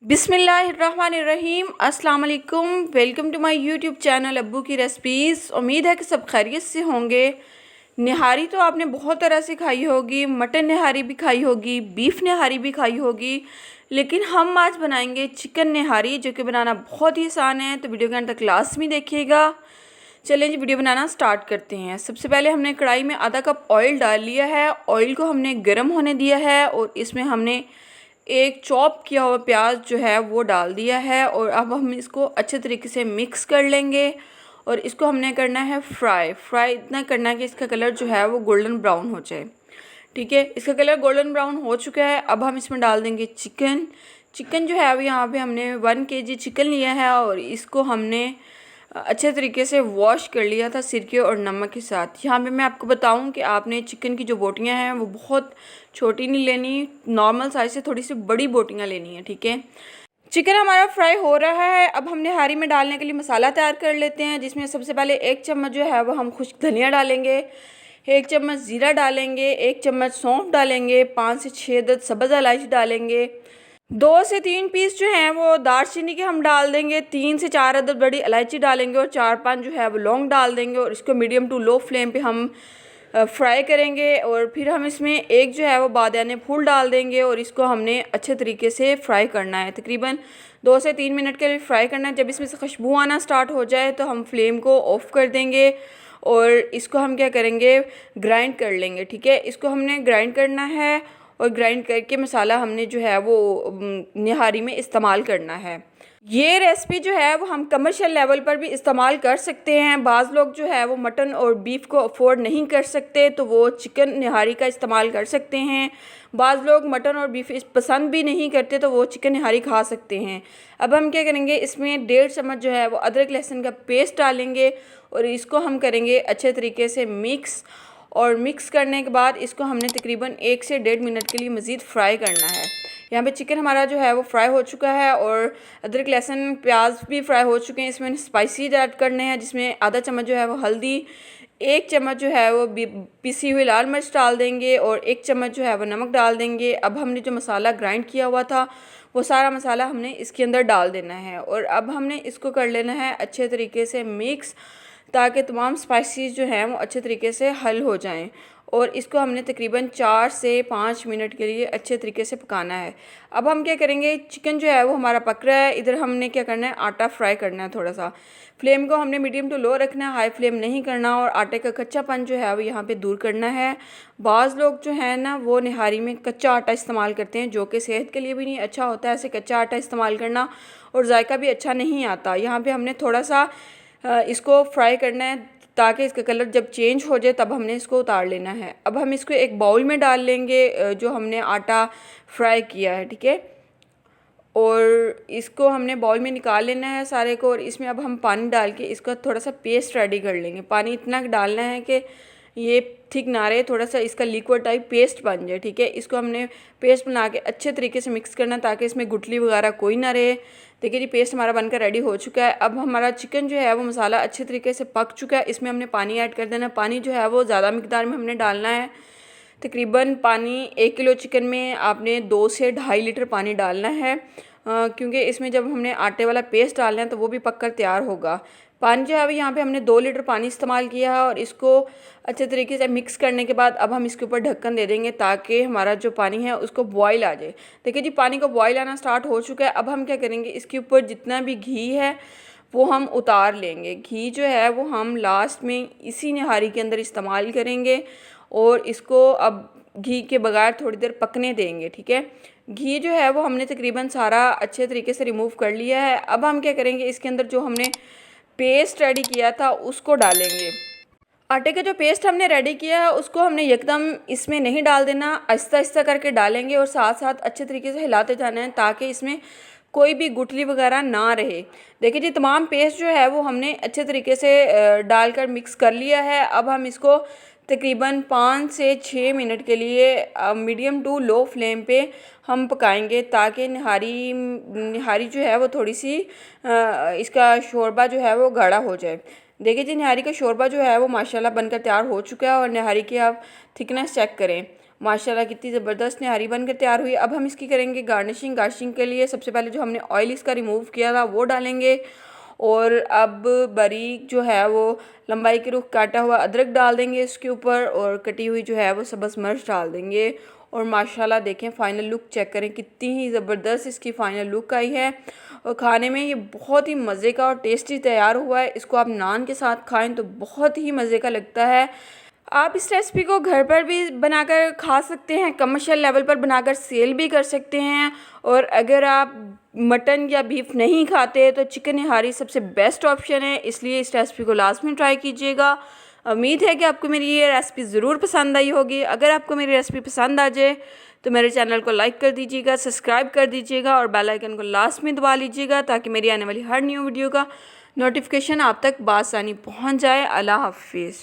बिस्मिल्लाहिर्रहमानिर्रहीम अस्सलाम वालेकुम। Welcome to my YouTube channel अब्बू की रेसिपीज़। उम्मीद है कि सब खैरियत से होंगे। निहारी तो आपने बहुत तरह से खाई होगी, मटन निहारी भी खाई होगी, बीफ निहारी भी खाई होगी, लेकिन हम आज बनाएंगे चिकन निहारी, जो कि बनाना बहुत ही आसान है। तो वीडियो के अंत तक लाजमी देखिएगा। चलें जी, वीडियो बनाना स्टार्ट करते हैं। सबसे पहले हमने कढ़ाई में आधा कप ऑयल डाल लिया है। ऑयल को हमने गर्म होने दिया है और इसमें हमने एक चॉप किया हुआ प्याज जो है वो डाल दिया है। और अब हम इसको अच्छे तरीके से मिक्स कर लेंगे और इसको हमने करना है फ्राई इतना करना है कि इसका कलर जो है वो गोल्डन ब्राउन हो जाए। ठीक है, इसका कलर गोल्डन ब्राउन हो चुका है। अब हम इसमें डाल देंगे चिकन जो है अब यहाँ पे हमने 1 kg चिकन लिया है और इसको हमने अच्छे तरीके से वॉश कर लिया था सिरके और नमक के साथ। यहाँ पे मैं आपको बताऊं कि आपने चिकन की जो बोटियां हैं वो बहुत छोटी नहीं लेनी, नॉर्मल साइज़ से थोड़ी सी बड़ी बोटियां लेनी है। ठीक है, चिकन हमारा फ्राई हो रहा है। अब हम निहारी में डालने के लिए मसाला तैयार कर लेते हैं, जिसमें सबसे पहले 1 चम्मच जो है वो हम खुश्क धनिया डालेंगे, 1 चम्मच ज़ीरा डालेंगे, 1 चम्मच सौंफ डालेंगे, 5 से 6 अदद सब्ज़ इलायची डालेंगे, 2 से 3 पीस जो हैं वो दालचीनी के हम डाल देंगे, 3 से 4 अदद बड़ी इलायची डालेंगे और 4-5 जो है वो लौंग डाल देंगे। और इसको मीडियम टू लो फ्लेम पे हम फ्राई करेंगे। और फिर हम इसमें एक जो है वो बादियाने फूल डाल देंगे और इसको हमने अच्छे तरीके से फ्राई करना है, तकरीबन 2 से 3 मिनट के लिए फ्राई करना है। जब इसमें से खुशबू आना स्टार्ट हो जाए तो हम फ्लेम को ऑफ कर देंगे और इसको हम क्या करेंगे, ग्राइंड कर लेंगे। ठीक है, इसको हमने ग्राइंड करना है और ग्राइंड करके मसाला हमने जो है वो निहारी में इस्तेमाल करना है। ये रेसिपी जो है वो हम कमर्शियल लेवल पर भी इस्तेमाल कर सकते हैं। बाज़ लोग जो है वो मटन और बीफ को अफोर्ड नहीं कर सकते तो वो चिकन निहारी का इस्तेमाल कर सकते हैं। बाज़ लोग मटन और बीफ पसंद भी नहीं करते तो वो चिकन निहारी खा सकते हैं। अब हम क्या करेंगे, इसमें 1.5 चम्मच जो है वो अदरक लहसुन का पेस्ट डालेंगे और इसको हम करेंगे अच्छे तरीके से मिक्स। और मिक्स करने के बाद इसको हमने तकरीबन 1 से 1.5 मिनट के लिए मज़ीद फ्राई करना है। यहाँ पे चिकन हमारा जो है वो फ्राई हो चुका है और अदरक लहसुन प्याज भी फ्राई हो चुके हैं। इसमें स्पाइसीज ऐड करने हैं, जिसमें आधा चम्मच जो है वो हल्दी, 1 चम्मच जो है वो पिसी हुई लाल मिर्च डाल देंगे और 1 चम्मच जो है वो नमक डाल देंगे। अब हमने जो मसाला ग्राइंड किया हुआ था वो सारा मसाला हमने इसके अंदर डाल देना है और अब हमने इसको कर लेना है अच्छे तरीके से मिक्स, ताकि तमाम स्पाइसेस जो हैं वो अच्छे तरीके से हल हो जाएं। और इसको हमने तकरीबन 4 से 5 मिनट के लिए अच्छे तरीके से पकाना है। अब हम क्या करेंगे, चिकन जो है वो हमारा पक रहा है, इधर हमने क्या करना है, आटा फ्राई करना है। थोड़ा सा फ्लेम को हमने मीडियम टू लो रखना है, हाई फ्लेम नहीं करना और आटे का कच्चापन जो है वो यहाँ पे दूर करना है। बाज़ लोग जो है ना वो निहारी में कच्चा आटा इस्तेमाल करते हैं, जो कि सेहत के लिए भी नहीं अच्छा होता है ऐसे कच्चा आटा इस्तेमाल करना, और जायका भी अच्छा नहीं आता। यहाँ पर हमने थोड़ा सा इसको फ्राई करना है ताकि इसका कलर जब चेंज हो जाए तब हमने इसको उतार लेना है। अब हम इसको एक बाउल में डाल लेंगे जो हमने आटा फ्राई किया है। ठीक है, और इसको हमने बाउल में निकाल लेना है सारे को। और इसमें अब हम पानी डाल के इसका थोड़ा सा पेस्ट रेडी कर लेंगे। पानी इतना डालना है कि ये थिक ना रहे, थोड़ा सा इसका लिक्विड टाइप पेस्ट बन जाए। ठीक है, इसको हमने पेस्ट बना के अच्छे तरीके से मिक्स करना ताकि इसमें गुठली वगैरह कोई ना रहे। देखिए जी, पेस्ट हमारा बनकर रेडी हो चुका है। अब हमारा चिकन जो है वो मसाला अच्छे तरीके से पक चुका है। इसमें हमने पानी ऐड कर देना। पानी जो है वो ज़्यादा मिकदार में हमने डालना है, तकरीबन पानी 1 किलो चिकन में आपने 2 से 2.5 लीटर पानी डालना है, क्योंकि इसमें जब हमने आटे वाला पेस्ट डालना है तो वो भी पककर तैयार होगा। पानी जो है यहाँ पे हमने 2 लीटर पानी इस्तेमाल किया है और इसको अच्छे तरीके से मिक्स करने के बाद अब हम इसके ऊपर ढक्कन दे देंगे ताकि हमारा जो पानी है उसको बॉयल आ जाए। देखिए जी, पानी को बॉयल आना स्टार्ट हो चुका है। अब हम क्या करेंगे, इसके ऊपर जितना भी घी है वो हम उतार लेंगे। घी जो है वो हम लास्ट में इसी निहारी के अंदर इस्तेमाल करेंगे और इसको अब घी के बगैर थोड़ी देर पकने देंगे। ठीक है, घी जो है वो हमने तकरीबन सारा अच्छे तरीके से रिमूव कर लिया है। अब हम क्या करेंगे, इसके अंदर जो हमने पेस्ट रेडी किया था उसको डालेंगे। आटे का जो पेस्ट हमने रेडी किया है उसको हमने एकदम इसमें नहीं डाल देना, आहिस्ता आहिस्ता करके डालेंगे और साथ साथ अच्छे तरीके से हिलाते जाना है ताकि इसमें कोई भी गुठली वगैरह ना रहे। देखिए जी, तमाम पेस्ट जो है वो हमने अच्छे तरीके से डालकर मिक्स कर लिया है। अब हम इसको तकरीबन 5 से 6 मिनट के लिए मीडियम टू लो फ्लेम पे हम पकाएंगे ताकि निहारी जो है वो थोड़ी सी इसका शोरबा जो है वो गाढ़ा हो जाए। देखिए जी, निहारी का शोरबा जो है वो माशाल्लाह बनकर तैयार हो चुका है और निहारी की आप थिकनेस चेक करें, माशाल्लाह कितनी ज़बरदस्त निहारी बनकर तैयार हुई। अब हम इसकी करेंगे गार्निशिंग। गार्निशिंग के लिए सबसे पहले जो हमने ऑयल इसका रिमूव किया था वो डालेंगे, और अब बारीक जो है वो लंबाई के रुख काटा हुआ अदरक डाल देंगे इसके ऊपर, और कटी हुई जो है वो सब्ज़ मिर्च डाल देंगे। और माशाल्लाह देखें फ़ाइनल लुक चेक करें, कितनी ही ज़बरदस्त इसकी फ़ाइनल लुक आई है। और खाने में ये बहुत ही मज़े का और टेस्टी तैयार हुआ है। इसको आप नान के साथ खाएं तो बहुत ही मज़े का लगता है। आप इस रेसिपी को घर पर भी बनाकर खा सकते हैं, कमर्शियल लेवल पर बनाकर सेल भी कर सकते हैं। और अगर आप मटन या बीफ नहीं खाते तो चिकन निहारी सबसे बेस्ट ऑप्शन है, इसलिए इस रेसिपी को लास्ट में ट्राई कीजिएगा। उम्मीद है कि आपको मेरी ये रेसिपी ज़रूर पसंद आई होगी। अगर आपको मेरी रेसिपी पसंद आ जाए तो मेरे चैनल को लाइक कर दीजिएगा, सब्सक्राइब कर दीजिएगा और बेल आइकन को लास्ट में दबा लीजिएगा, ताकि मेरी आने वाली हर न्यू वीडियो का नोटिफिकेशन आप तक बआसानी पहुँच जाए। अल्लाह हाफिज़।